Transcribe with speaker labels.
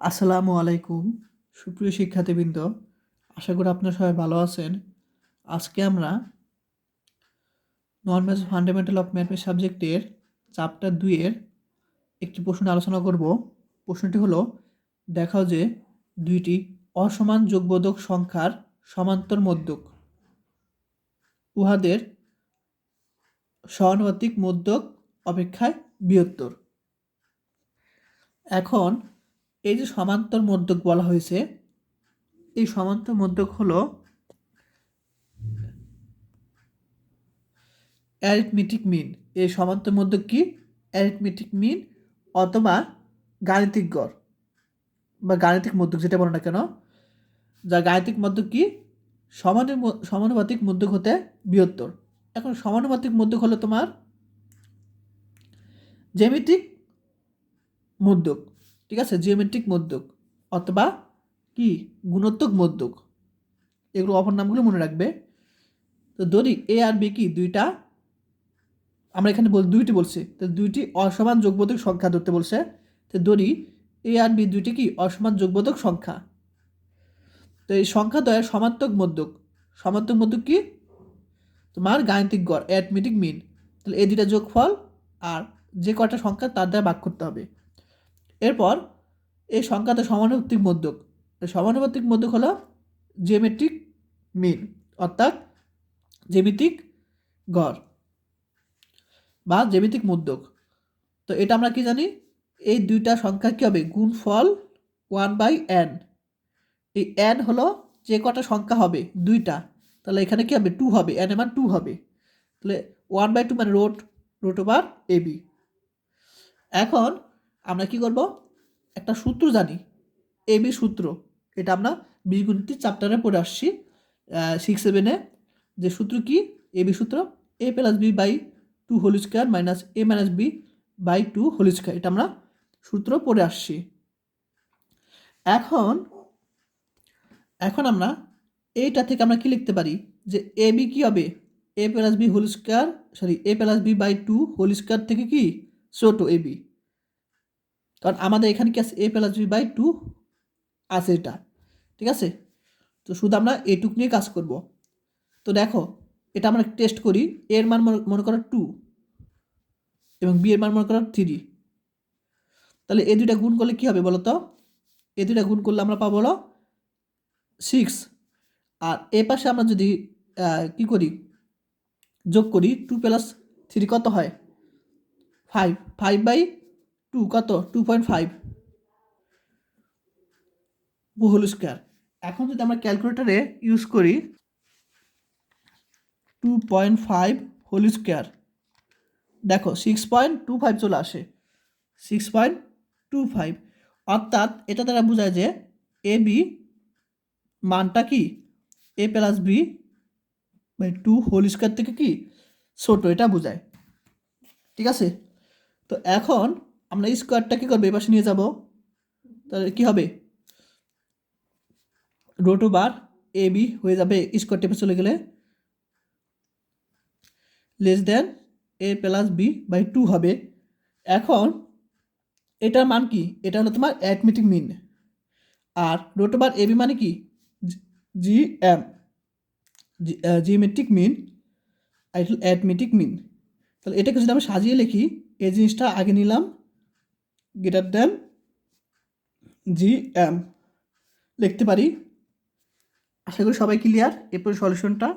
Speaker 1: আসসালামু আলাইকুম সুপ্রিয় শিক্ষার্থীবৃন্দ, আশা করি আপনারা সবাই ভালো আছেন। আজকে আমরা নন ম্যাথস ফান্ডামেন্টাল অফ ম্যাথমেটিক্স সাবজেক্টের চ্যাপ্টার 2 এর একটি প্রশ্ন নিয়ে আলোচনা করব। প্রশ্নটি হলো, দেখাও যে দুইটি অসমান যোগবোধক সংখ্যার সমান্তর মধ্যক উহাদের সহানুপাতিক মধ্যক অপেক্ষায় বৃহত্তর। এখন এই যে সমান্তর মধ্যক বলা হয়েছে, এই সমান্তর মধ্যক হলো অ্যারিথমেটিক মিন। এই সমান্তর মধ্যক কি? অ্যারিথমেটিক মিন অথবা গাণিতিক গড় বা গাণিতিক মধ্যক, যেটা বলো না কেন, যা গাণিতিক মধ্যক কি সমানুপাতিক মধ্যক হতে বৃহত্তর। এখন সমানুপাতিক মধ্যক হলো তোমার জ্যামিতিক মধ্যক, ঠিক আছে, জিওমেট্রিক মধ্যক অথবা কি গুণোত্তক মধ্যক, এগুলো অপর নামগুলো মনে রাখবে। তো ধরি এ আর বি কি দুইটা, আমরা এখানে দুইটি বলছি, তো দুইটি অসমান যোগবোধক সংখ্যা ধরতে বলছে। তো ধরি এ আর বি দুইটি কি অসমান যোগবোধক সংখ্যা। তো এই সংখ্যা দ্বয়ের সমান্তক মধ্যক, সমান্তক মধ্যক কি তোমার গাণিতিক গড় অ্যারিথমেটিক মিন। তাহলে এই দুইটা যোগফল আর যে কয়টা সংখ্যা তার দ্বারা ভাগ করতে হবে। এরপর এই সংখ্যাতে সমানুপাতিক মধ্যক, সমানুপাতিক মধ্যক হলো জিওমেট্রিক মিন অর্থাৎ জ্যামিতিক গড় বা জ্যামিতিক মধ্যক। তো এটা আমরা কি জানি, এই দুইটা সংখ্যা কী হবে? গুণফল 1/n। এই n হলো যে কটা সংখ্যা হবে দুইটা, তাহলে এখানে কি হবে? 2 হবে, n এর মান 2 হবে। তাহলে 1/2 মানে রুট ওভার ab। এখন আমরা কি করব, একটা সূত্র জানি, ab সূত্র। এটা আমরা বীজগণিত চ্যাপ্টারে পড়ে আসছি 6-7-এ। যে সূত্র কি? ab সূত্র a plus B by 2 whole square minus a minus B by 2 whole square, এটা আমরা সূত্র পড়ে আসছি। এখন এখন আমরা এইটা থেকে আমরা কি লিখতে পারি, যে এ বি কী হবে? A plus B whole square, A plus B by 2 whole square থেকে কি ছোট এ বি, কারণ আমাদের এখানে কি আছে? এ প্লাস বি বাই 2 আছে এটা, ঠিক আছে। তো শুধু আমরা এটুক নিয়ে কাজ করব। তো দেখো, এটা আমরা টেস্ট করি। এর মান মনে করো 2 এবং বি এর মান মনে করো 3। তাহলে এই দুইটা গুণ করলে কি হবে বলো তো? এই দুইটা গুণ করলে আমরা পাবো হলো 6। আর এ পাশে আমরা যদি কি করি, যোগ করি, 2 প্লাস 3 কত হয়? 5। 5/2 কত? 2.5 হোল স্কোয়ার। এখন যদি আমরা ক্যালকুলেটারে ইউজ করি 2.5 হোল স্কোয়ার, দেখো 6.25 চলে আসে, 6.25। অর্থাৎ এটা দ্বারা বোঝায় যে এ বি মানটা কি A plus B by 2 whole square থেকে কি ছোট, এটা বোঝায়, ঠিক আছে। তো এখন আমরা স্কোয়ারটা কী করবো? এপাশে নিয়ে যাব, তাহলে কী হবে? রুট ওভার এ বি হয়ে যাবে, স্কোয়ার টেপে চলে গেলে less than A plus B by 2 হবে। এখন এটার মান কি? এটা হলো তোমার অ্যারিথমেটিক মিন। আর রুট ওভার এ বি মানে কি? জি এম, জিওমেট্রিক মিন, আর অ্যারিথমেটিক মিন। তাহলে এটাকে যদি আমরা সাজিয়ে লিখি, এই জিনিসটা আগে নিলাম গ্রেটার দেন জি এম লিখতে পারি। আশা করি সবাই ক্লিয়ার। এরপর সলিউশনটা